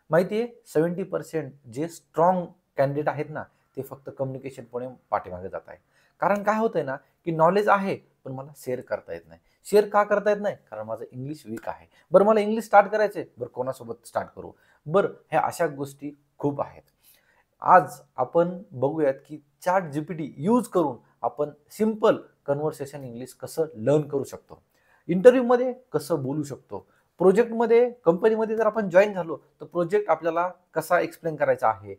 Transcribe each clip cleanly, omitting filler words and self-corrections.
माहिती आहे 70% जे स्ट्रॉंग कॅन्डिडेट आहेत ना, ते फक्त कम्युनिकेशनमुळे पाठीमागे जात आहे. कारण काय होतंय ना, की नॉलेज आहे, पण मला शेअर करता येत नाही. शेअर का करता येत नाही? कारण माझं इंग्लिश वीक आहे. बरं मला इंग्लिश स्टार्ट करायचंय, बरं कोणासोबत स्टार्ट करू? बरं ह्या अशा गोष्टी खूप आहेत. आज आपण बघूयात की चॅट जीपीटी यूज करून आपण सिंपल कन्व्हर्सेशन इंग्लिश कसं लर्न करू शकतो. इंटरव्ह्यूमध्ये कसं बोलू शकतो. प्रोजेक्टमध्ये कंपनीमध्ये जर आपण जॉईन झालो तर प्रोजेक्ट आपल्याला कसा एक्सप्लेन करायचा आहे.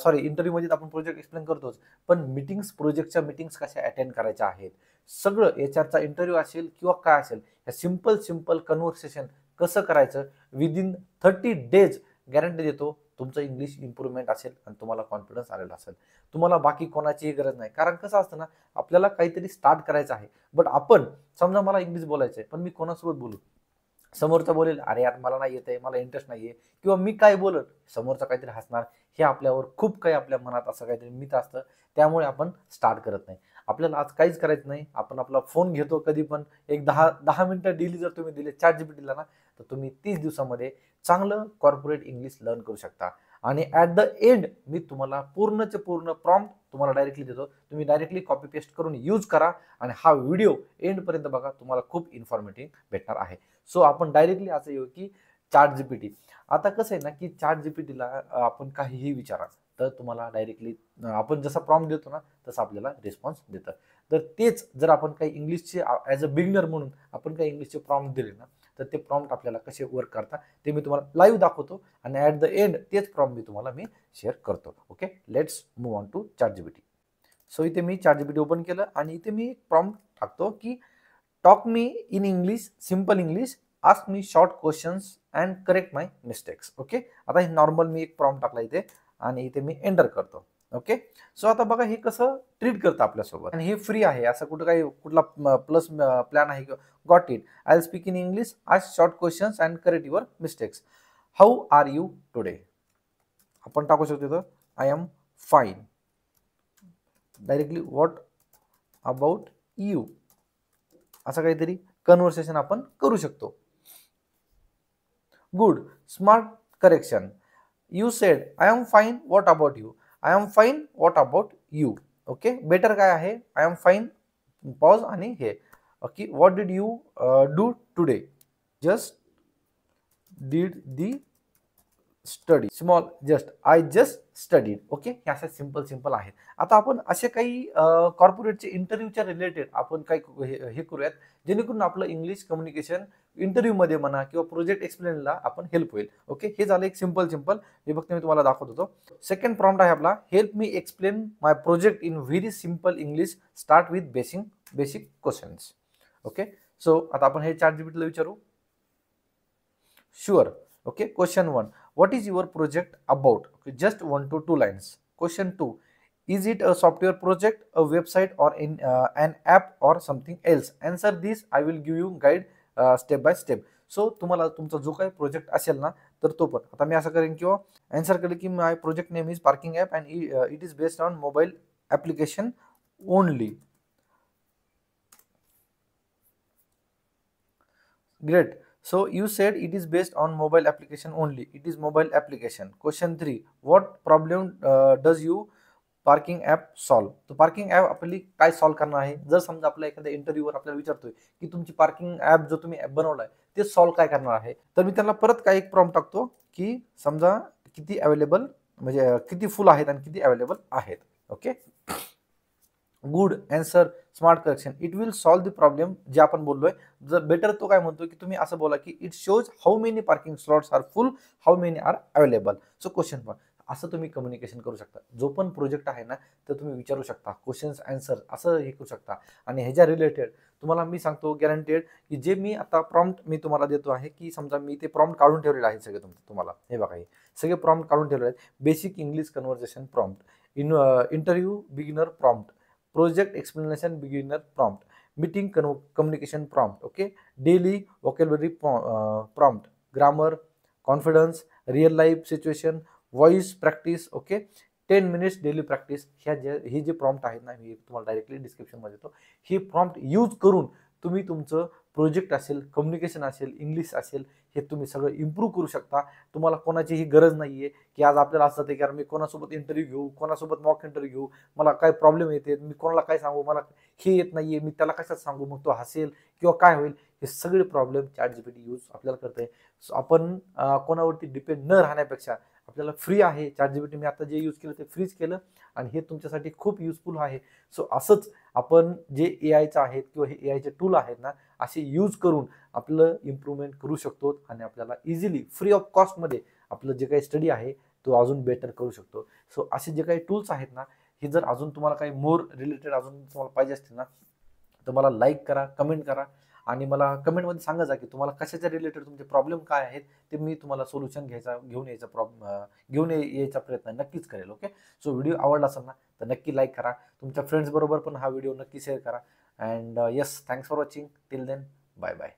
सॉरी इंटरव्ह्यूमध्ये आपण प्रोजेक्ट एक्सप्लेन करतोच. पण मीटिंग्स प्रोजेक्टच्या मीटिंग्स कशा अटेंड करायच्या आहेत. सगळं एचआरचा इंटरव्ह्यू असेल किंवा काय असेल या सिंपल कन्व्हर्सेशन कसं करायचं विदिन 30 डेज गॅरंटी देतो तुमचं इंग्लिश इम्प्रूव्हमेंट असेल आणि तुम्हाला कॉन्फिडन्स आलेला असेल. तुम्हाला बाकी कोणाचीही गरज नाही. कारण कसं असतं ना, आपल्याला काहीतरी स्टार्ट करायचं आहे. बट आपण समजा मला इंग्लिश बोलायचं आहे, पण मी कोणासोबत बोलू? समोरचा बोलेल, "अरे यार मला नाही येत आहे, मला इंटरेस्ट नाहीये" किंवा मी काय बोलेल, समोरचा काहीतरी हसणार. हे आपल्यावर खूप काही आपल्या मनात असं काहीतरी मिथ असतं. त्यामुळे आपण स्टार्ट करत नाही. आपल्याला आज काहीच करायचं नाही. आपण आपला फोन घेतो कधी पण एक 10 मिनिटं डेली जर तुम्ही दिले ChatGPTला ना, तर तुम्ही 30 दिवसामध्ये चांगलं कॉर्पोरेट इंग्लिश लर्न करू शकता. आणि ॲट द एंड मी तुम्हाला पूर्णचे पूर्ण प्रॉम्प्ट तुम्हाला डायरेक्टली देतो. तुम्ही डायरेक्टली कॉपी पेस्ट करून यूज करा आणि हा व्हिडिओ एंडपर्यंत बघा. तुम्हाला खूप इन्फॉर्मेटिव्ह भेटणार आहे. सो आपण डायरेक्टली असं येऊ की चॅट जीपीटी. आता कसं आहे ना की चॅट जीपीटीला आपण काहीही विचारा तर तुम्हाला डायरेक्टली आपण जसा प्रॉम्प्ट देतो ना तसं आपल्याला रिस्पॉन्स देतं. तर तेच जर आपण काही इंग्लिशचे ॲज अ बिगिनर म्हणून आपण काही इंग्लिशचे प्रॉम्प्ट दिले ना तर ते प्रॉम्प्ट आपल्याला कसे वर्क करतात ते मी तुम्हाला लाईव्ह दाखवतो आणि ॲट द एंड तेच प्रॉम्प्ट मी तुम्हाला शेअर करतो. Okay, let's move on to chat GPT. So इथे मी चॅट जीपीटी ओपन केलं आणि इथे मी प्रॉम्प्ट टाकतो की talk me in English, simple English, ask me short questions and correct my mistakes. Okay, आता हे नॉर्मल मी एक प्रॉम्प्ट टाकला इथे आणि इथे मी एंटर करतो. ओके, सो आता बघा हे कसं ट्रीट करतं आपल्यासोबत आणि हे फ्री आहे. असं कुठं काही कुठला प्लस प्लॅन आहे किंवा got it. I will speak in English, ask short questions and correct your mistakes. How are you today? आपण टाकू शकतो इथं I am fine. Directly what about you असं काहीतरी कन्व्हर्सेशन आपण करू शकतो. Good, smart correction. You said I am fine, what about you? I am fine, what about you? Okay, better काय आहे? आय एम फाईन, पॉज आणि हे. Okay, what did you do today? Just did the study. Small, just I just studied. Okay, हे असे simple आहेत. आता आपण असे काही कॉर्पोरेटचे इंटरव्ह्यूच्या रिलेटेड आपण काही हे करूयात जेणेकरून आपलं इंग्लिश कम्युनिकेशन इंटरव्ह्यूमध्ये म्हणा किंवा प्रोजेक्ट एक्सप्लेनला आपण हेल्प होईल. ओके, हे झालं एक सिंपल. हे फक्त मी तुम्हाला दाखवत होतो. सेकंड प्रॉम्प्ट आहे आपला, help me explain my project in very simple English, start with basic questions. Okay, so आता आपण हे चॅट जीपीटीला विचारू. Sure. Okay, question 1, what is your project about? Okay, just 1 to 2 lines. Question 2, is it a software project, a website, or an app or something else? Answer this, I will give you guide step by step. So तुम्हाला तुमचा जो काही project असेल ना तर तो पण आता मी असं करेन किंवा आन्सर करेन की my project name is parking app and it is based on mobile application only. Great. So you said it is based on mobile application only. It is mobile application. Question 3. What problem does you parking app solve? तर parking app आपली काय solve करणार आहे? जर समजा आपल्या एखाद्या interviewer आपल्याला विचारतोय की तुमची पार्किंग ॲप जो तुम्ही ॲप बनवलाय ते सॉल्व काय करणार आहे? तर मी त्यांना परत काय एक प्रॉम्प्ट टाकतो की समजा किती अवेलेबल म्हणजे किती फुल आहेत आणि किती अवेलेबल आहेत. Okay, good answer, smart correction. It will solve the problem जे आपण बोललोय. जर बेटर तो काय म्हणतो की तुम्ही असं बोला की it shows how many parking slots are full, how many are available. So question पण असं तुम्ही कम्युनिकेशन करू शकता. जो पण प्रोजेक्ट आहे ना तर तुम्ही विचारू शकता, क्वेश्चन्स आन्सर असं हे करू शकता. आणि ह्याच्या रिलेटेड तुम्हाला मी सांगतो गॅरंटेड की जे मी आता प्रॉम्प्ट मी तुम्हाला देतो आहे की समजा मी ते प्रॉम्प्ट काढून ठेवलेले आहे सगळे तुम्हाला हे बघा हे सगळे प्रॉम्प्ट काढून ठेवलेले आहेत. Basic English conversation prompt, interview beginner prompt, project explanation beginner prompt, meeting communication prompt. Okay, daily vocabulary prompt, grammar, confidence, real life situation, voice practice. Okay, 10 minutes daily practice. हे जे प्रॉम्प्ट आहेत ना मी तुम्हाला directly डिस्क्रिप्शनमध्ये देतो. हे prompt use करून तुम्ही तुमचं प्रोजेक्ट असेल, कम्युनिकेशन असेल, इंग्लिश असेल, हे तुम्ही सगळं इम्प्रूव्ह करू शकता. तुम्हाला कोणाचीही गरज नाही आहे की आज आपल्याला असं आहे की यार मी कोणासोबत इंटरव्ह्यू घेऊ, कोणासोबत मॉक इंटरव्ह्यू घेऊ, मला काय प्रॉब्लेम येते, मी कोणाला काय सांगू, मला हे येत नाही आहे, मी त्याला कशात सांगू, मग तो हसेल किंवा काय होईल, हे सगळे प्रॉब्लेम ChatGPT यूज आपल्याला करते. सो आपण कोणावरती डिपेंड न राहण्यापेक्षा आपल्याला फ्री आहे ChatGPT. मी आता जे यूज केलं ते फ्रीच केलं आणि हे तुमच्यासाठी खूप युजफुल आहे. सो असंच आपण जे AIचं आहेत किंवा हे AIचे टूल आहेत ना, असे यूज करून आपलं इम्प्रूव्हमेंट करू शकतो आणि आपल्याला इझिली फ्री ऑफ कॉस्टमध्ये आपलं जे काही स्टडी आहे तो अजून बेटर करू शकतो. सो असे जे काही टूल्स आहेत ना, हे जर अजून तुम्हाला काही मोर रिलेटेड अजून तुम्हाला पाहिजे असतील ना, तर मला लाईक करा, कमेंट करा आणि मला कमेंटमध्ये सांगा जा की तुम्हाला कशाच्या रिलेटेड तुमचे प्रॉब्लेम काय आहेत, ते मी तुम्हाला सोल्युशन घेऊन यायचा प्रयत्न नक्कीच करेल. ओके. सो व्हिडिओ आवडला असेल ना तर नक्की लाईक करा, तुमच्या फ्रेंड्स बरोबर पण हा व्हिडिओ नक्की शेअर करा. And yes, thanks for watching. Till then, bye bye.